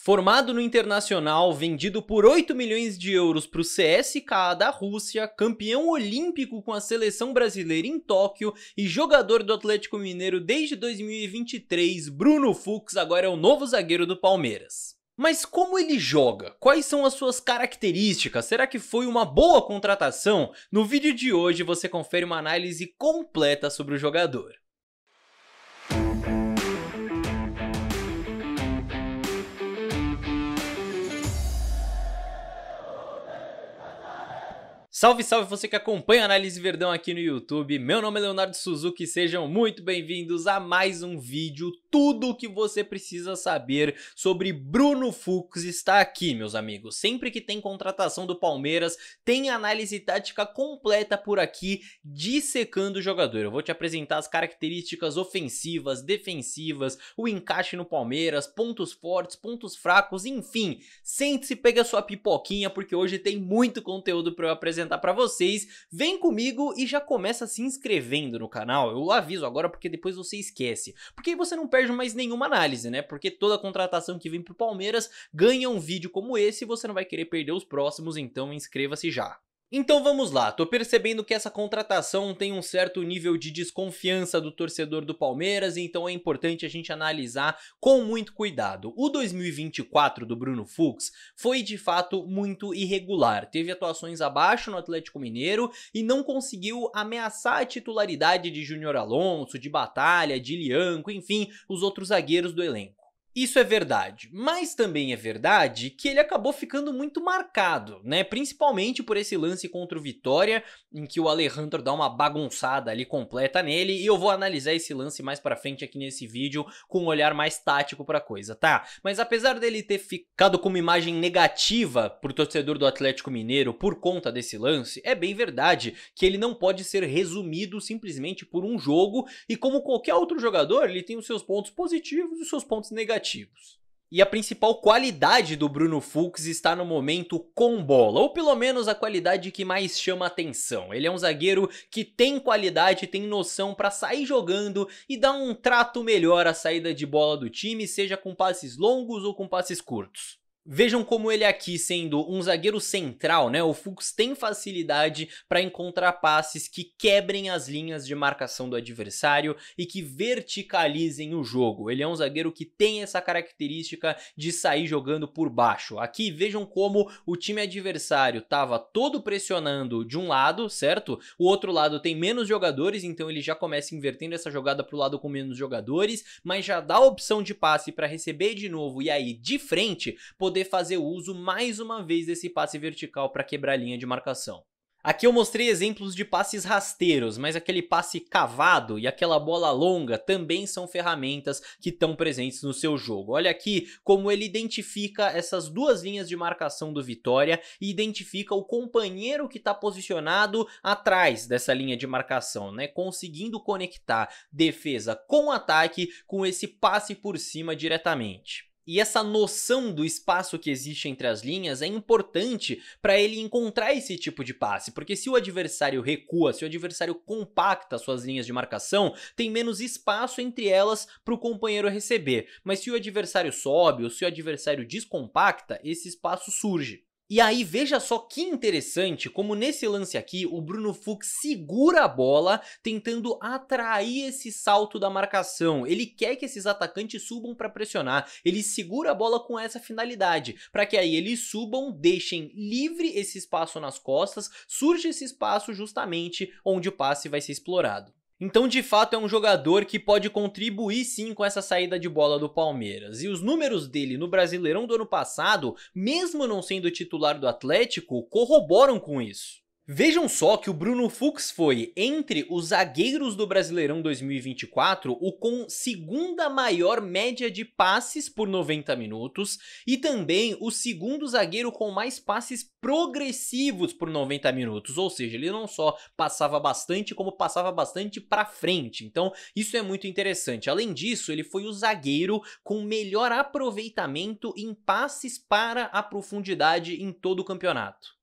Formado no Internacional, vendido por 8 milhões de euros para o CSKA da Rússia, campeão olímpico com a seleção brasileira em Tóquio e jogador do Atlético Mineiro desde 2023, Bruno Fux agora é o novo zagueiro do Palmeiras. Mas como ele joga? Quais são as suas características? Será que foi uma boa contratação? No vídeo de hoje você confere uma análise completa sobre o jogador. Salve, salve você que acompanha a Análise Verdão aqui no YouTube, meu nome é Leonardo Suzuki, sejam muito bem-vindos a mais um vídeo. Tudo o que você precisa saber sobre Bruno Fux está aqui, meus amigos. Sempre que tem contratação do Palmeiras, tem análise tática completa por aqui, dissecando o jogador. Eu vou te apresentar as características ofensivas, defensivas, o encaixe no Palmeiras, pontos fortes, pontos fracos, enfim. Sente-se, pega sua pipoquinha, porque hoje tem muito conteúdo para eu apresentar para vocês. Vem comigo e já começa se inscrevendo no canal. Eu aviso agora porque depois você esquece, porque aí você não perde mais nenhuma análise, né? Porque toda contratação que vem pro Palmeiras ganha um vídeo como esse e você não vai querer perder os próximos, então inscreva-se já. Então vamos lá, tô percebendo que essa contratação tem um certo nível de desconfiança do torcedor do Palmeiras, então é importante a gente analisar com muito cuidado. O 2024 do Bruno Fux foi de fato muito irregular, teve atuações abaixo no Atlético Mineiro e não conseguiu ameaçar a titularidade de Júnior Alonso, de Batalha, de Lianco, enfim, os outros zagueiros do elenco. Isso é verdade, mas também é verdade que ele acabou ficando muito marcado, né? Principalmente por esse lance contra o Vitória, em que o Alejandro dá uma bagunçada ali completa nele, e eu vou analisar esse lance mais pra frente aqui nesse vídeo com um olhar mais tático pra coisa, tá? Mas apesar dele ter ficado com uma imagem negativa pro torcedor do Atlético Mineiro por conta desse lance, é bem verdade que ele não pode ser resumido simplesmente por um jogo, e como qualquer outro jogador, ele tem os seus pontos positivos e os seus pontos negativos. E a principal qualidade do Bruno Fux está no momento com bola, ou pelo menos a qualidade que mais chama atenção. Ele é um zagueiro que tem qualidade, tem noção para sair jogando e dar um trato melhor à saída de bola do time, seja com passes longos ou com passes curtos. Vejam como ele aqui, sendo um zagueiro central, né? O Fux tem facilidade para encontrar passes que quebrem as linhas de marcação do adversário e que verticalizem o jogo. Ele é um zagueiro que tem essa característica de sair jogando por baixo. Aqui vejam como o time adversário estava todo pressionando de um lado, certo? O outro lado tem menos jogadores, então ele já começa invertendo essa jogada para o lado com menos jogadores, mas já dá a opção de passe para receber de novo e aí de frente poder fazer uso mais uma vez desse passe vertical para quebrar a linha de marcação. Aqui eu mostrei exemplos de passes rasteiros, mas aquele passe cavado e aquela bola longa também são ferramentas que estão presentes no seu jogo. Olha aqui como ele identifica essas duas linhas de marcação do Vitória e identifica o companheiro que está posicionado atrás dessa linha de marcação, né? Conseguindo conectar defesa com ataque com esse passe por cima diretamente. E essa noção do espaço que existe entre as linhas é importante para ele encontrar esse tipo de passe, porque se o adversário recua, se o adversário compacta suas linhas de marcação, tem menos espaço entre elas para o companheiro receber. Mas se o adversário sobe ou se o adversário descompacta, esse espaço surge. E aí veja só que interessante como nesse lance aqui o Bruno Fux segura a bola tentando atrair esse salto da marcação. Ele quer que esses atacantes subam para pressionar, ele segura a bola com essa finalidade, para que aí eles subam, deixem livre esse espaço nas costas, surge esse espaço justamente onde o passe vai ser explorado. Então de fato é um jogador que pode contribuir sim com essa saída de bola do Palmeiras, e os números dele no Brasileirão do ano passado, mesmo não sendo titular do Atlético, corroboram com isso. Vejam só que o Bruno Fux foi, entre os zagueiros do Brasileirão 2024, o com segunda maior média de passes por 90 minutos e também o segundo zagueiro com mais passes progressivos por 90 minutos, ou seja, ele não só passava bastante, como passava bastante para frente, então isso é muito interessante. Além disso, ele foi o zagueiro com melhor aproveitamento em passes para a profundidade em todo o campeonato.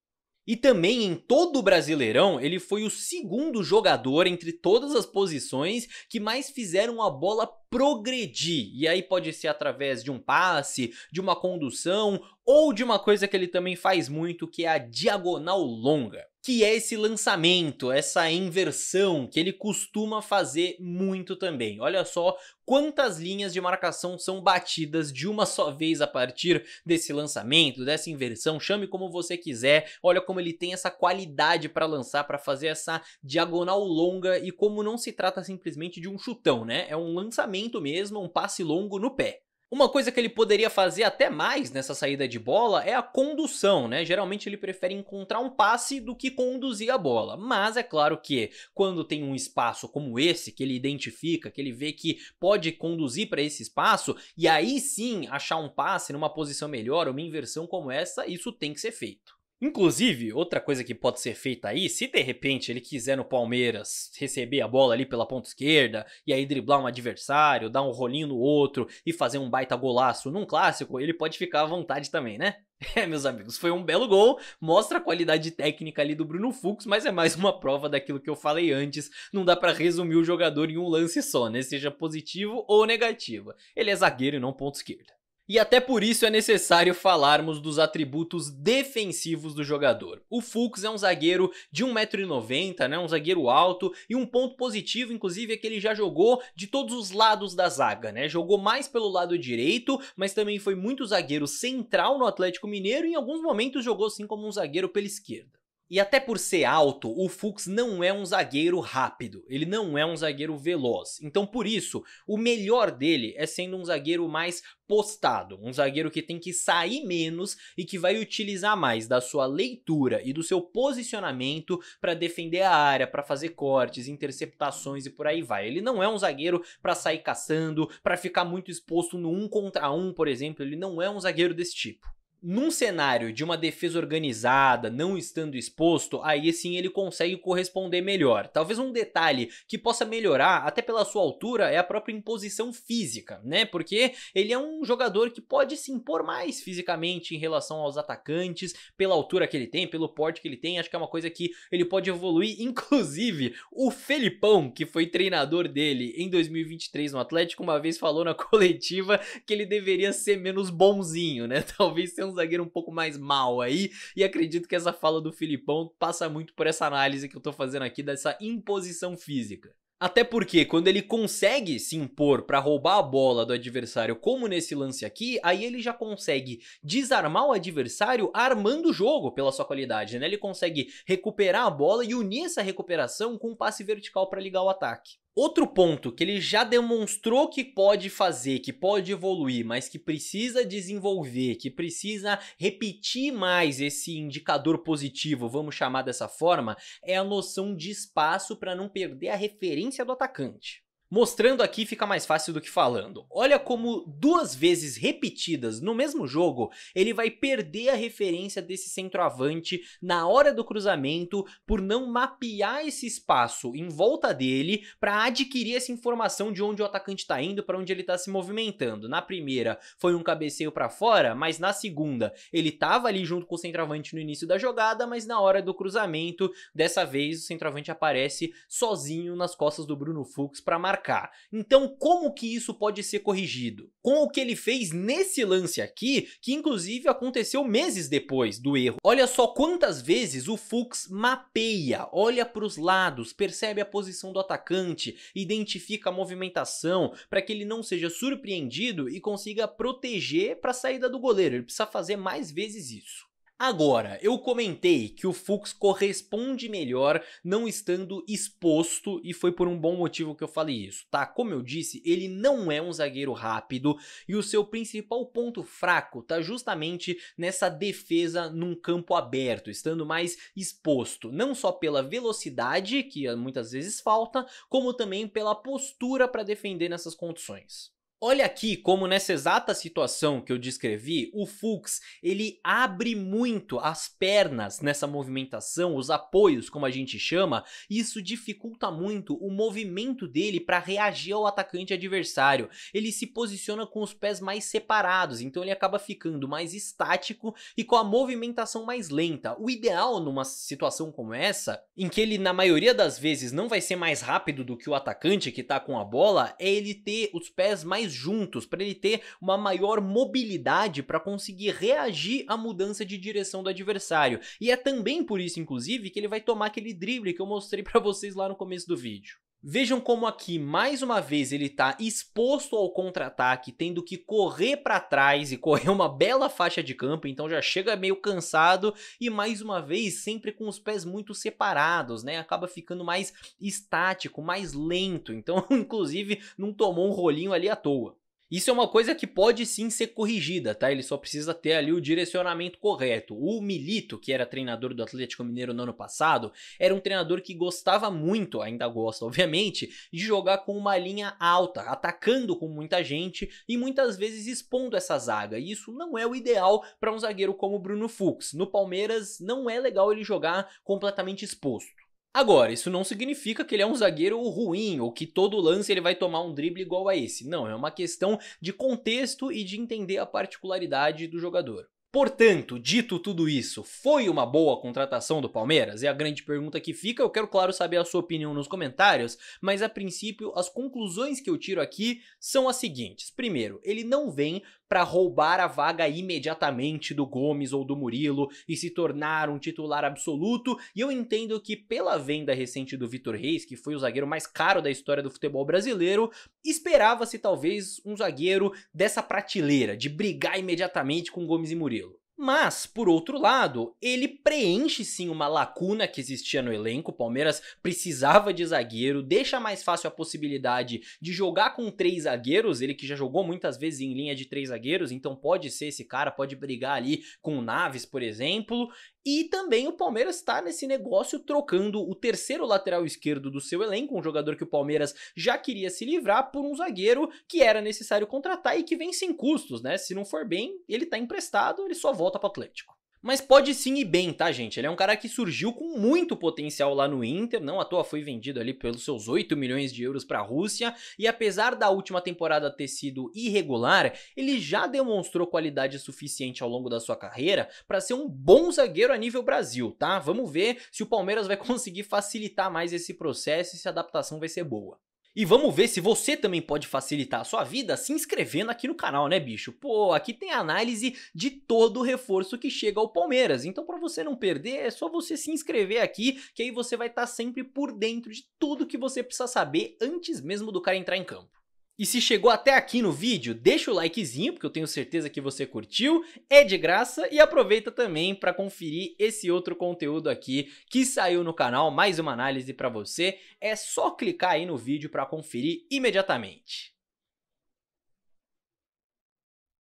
E também em todo o Brasileirão, ele foi o segundo jogador entre todas as posições que mais fizeram a bola progredir. E aí pode ser através de um passe, de uma condução ou de uma coisa que ele também faz muito, que é a diagonal longa, que é esse lançamento, essa inversão que ele costuma fazer muito também. Olha só quantas linhas de marcação são batidas de uma só vez a partir desse lançamento, dessa inversão, chame como você quiser. Olha como ele tem essa qualidade para lançar, para fazer essa diagonal longa, e como não se trata simplesmente de um chutão, né? É um lançamento mesmo, um passe longo no pé. Uma coisa que ele poderia fazer até mais nessa saída de bola é a condução, né? Geralmente ele prefere encontrar um passe do que conduzir a bola, mas é claro que quando tem um espaço como esse, que ele identifica, que ele vê que pode conduzir para esse espaço, e aí sim achar um passe numa posição melhor, uma inversão como essa, isso tem que ser feito. Inclusive, outra coisa que pode ser feita aí, se de repente ele quiser no Palmeiras receber a bola ali pela ponta esquerda e aí driblar um adversário, dar um rolinho no outro e fazer um baita golaço num clássico, ele pode ficar à vontade também, né? É, meus amigos, foi um belo gol, mostra a qualidade técnica ali do Bruno Fux, mas é mais uma prova daquilo que eu falei antes, não dá pra resumir o jogador em um lance só, né? Seja positivo ou negativo. Ele é zagueiro e não ponta esquerda. E até por isso é necessário falarmos dos atributos defensivos do jogador. O Fux é um zagueiro de 1,90 m, né, um zagueiro alto, e um ponto positivo inclusive é que ele já jogou de todos os lados da zaga, né? Jogou mais pelo lado direito, mas também foi muito zagueiro central no Atlético Mineiro e em alguns momentos jogou sim como um zagueiro pela esquerda. E até por ser alto, o Fux não é um zagueiro rápido, ele não é um zagueiro veloz. Então por isso, o melhor dele é sendo um zagueiro mais postado, um zagueiro que tem que sair menos e que vai utilizar mais da sua leitura e do seu posicionamento para defender a área, para fazer cortes, interceptações e por aí vai. Ele não é um zagueiro para sair caçando, para ficar muito exposto no 1 contra 1, por exemplo, ele não é um zagueiro desse tipo. Num cenário de uma defesa organizada, não estando exposto, aí sim ele consegue corresponder melhor. Talvez um detalhe que possa melhorar, até pela sua altura, é a própria imposição física, né? Porque ele é um jogador que pode se impor mais fisicamente em relação aos atacantes, pela altura que ele tem, pelo porte que ele tem. Acho que é uma coisa que ele pode evoluir. Inclusive, o Felipão, que foi treinador dele em 2023 no Atlético, uma vez falou na coletiva que ele deveria ser menos bonzinho, né? Talvez ser um zagueiro um pouco mais mal aí, e acredito que essa fala do Filipão passa muito por essa análise que eu tô fazendo aqui dessa imposição física. Até porque quando ele consegue se impor para roubar a bola do adversário, como nesse lance aqui, aí ele já consegue desarmar o adversário armando o jogo pela sua qualidade, né? Ele consegue recuperar a bola e unir essa recuperação com um passe vertical para ligar o ataque. Outro ponto que ele já demonstrou que pode fazer, que pode evoluir, mas que precisa desenvolver, que precisa repetir mais esse indicador positivo, vamos chamar dessa forma, é a noção de espaço para não perder a referência do atacante. Mostrando aqui fica mais fácil do que falando. Olha como 2 vezes repetidas no mesmo jogo, ele vai perder a referência desse centroavante na hora do cruzamento por não mapear esse espaço em volta dele para adquirir essa informação de onde o atacante está indo, para onde ele está se movimentando. Na primeira foi um cabeceio para fora, mas na segunda ele estava ali junto com o centroavante no início da jogada, mas na hora do cruzamento, dessa vez o centroavante aparece sozinho nas costas do Bruno Fux para marcar. Então como que isso pode ser corrigido? Com o que ele fez nesse lance aqui, que inclusive aconteceu meses depois do erro. Olha só quantas vezes o Fux mapeia, olha para os lados, percebe a posição do atacante, identifica a movimentação para que ele não seja surpreendido e consiga proteger para a saída do goleiro. Ele precisa fazer mais vezes isso. Agora, eu comentei que o Fux corresponde melhor não estando exposto e foi por um bom motivo que eu falei isso, tá? Como eu disse, ele não é um zagueiro rápido e o seu principal ponto fraco tá justamente nessa defesa num campo aberto, estando mais exposto, não só pela velocidade, que muitas vezes falta, como também pela postura para defender nessas condições. Olha aqui como nessa exata situação que eu descrevi, o Fuchs ele abre muito as pernas nessa movimentação, os apoios como a gente chama, e isso dificulta muito o movimento dele para reagir ao atacante adversário. Ele se posiciona com os pés mais separados, então ele acaba ficando mais estático e com a movimentação mais lenta. O ideal numa situação como essa, em que ele na maioria das vezes não vai ser mais rápido do que o atacante que tá com a bola, é ele ter os pés mais juntos, para ele ter uma maior mobilidade para conseguir reagir à mudança de direção do adversário. E é também por isso, inclusive, que ele vai tomar aquele drible que eu mostrei para vocês lá no começo do vídeo. Vejam como aqui, mais uma vez, ele tá exposto ao contra-ataque, tendo que correr para trás e correr uma bela faixa de campo, então já chega meio cansado e mais uma vez sempre com os pés muito separados, né? Acaba ficando mais estático, mais lento, então inclusive não tomou um rolinho ali à toa. Isso é uma coisa que pode sim ser corrigida, tá? Ele só precisa ter ali o direcionamento correto. O Milito, que era treinador do Atlético Mineiro no ano passado, era um treinador que gostava muito, ainda gosta obviamente, de jogar com uma linha alta, atacando com muita gente e muitas vezes expondo essa zaga. E isso não é o ideal para um zagueiro como o Bruno Fuchs. No Palmeiras não é legal ele jogar completamente exposto. Agora, isso não significa que ele é um zagueiro ruim ou que todo lance ele vai tomar um drible igual a esse. Não, é uma questão de contexto e de entender a particularidade do jogador. Portanto, dito tudo isso, foi uma boa contratação do Palmeiras? É a grande pergunta que fica. Eu quero, claro, saber a sua opinião nos comentários, mas a princípio as conclusões que eu tiro aqui são as seguintes. Primeiro, ele não vem para roubar a vaga imediatamente do Gomes ou do Murilo e se tornar um titular absoluto, e eu entendo que pela venda recente do Vitor Reis, que foi o zagueiro mais caro da história do futebol brasileiro, esperava-se talvez um zagueiro dessa prateleira, de brigar imediatamente com Gomes e Murilo. Mas, por outro lado, ele preenche sim uma lacuna que existia no elenco. O Palmeiras precisava de zagueiro, deixa mais fácil a possibilidade de jogar com 3 zagueiros, ele que já jogou muitas vezes em linha de 3 zagueiros, então pode ser esse cara, pode brigar ali com o Naves, por exemplo. E também o Palmeiras está nesse negócio trocando o terceiro lateral esquerdo do seu elenco, um jogador que o Palmeiras já queria se livrar, por um zagueiro que era necessário contratar e que vem sem custos, né? Se não for bem, ele tá emprestado, ele só volta pro Atlético. Mas pode sim ir bem, tá, gente? Ele é um cara que surgiu com muito potencial lá no Inter, não à toa foi vendido ali pelos seus 8 milhões de euros para a Rússia, e apesar da última temporada ter sido irregular, ele já demonstrou qualidade suficiente ao longo da sua carreira para ser um bom zagueiro a nível Brasil, tá? Vamos ver se o Palmeiras vai conseguir facilitar mais esse processo e se a adaptação vai ser boa. E vamos ver se você também pode facilitar a sua vida se inscrevendo aqui no canal, né, bicho? Pô, aqui tem análise de todo o reforço que chega ao Palmeiras, então para você não perder é só você se inscrever aqui, que aí você vai estar sempre por dentro de tudo que você precisa saber antes mesmo do cara entrar em campo. E se chegou até aqui no vídeo, deixa o likezinho, porque eu tenho certeza que você curtiu, é de graça, e aproveita também para conferir esse outro conteúdo aqui que saiu no canal, mais uma análise para você, é só clicar aí no vídeo para conferir imediatamente.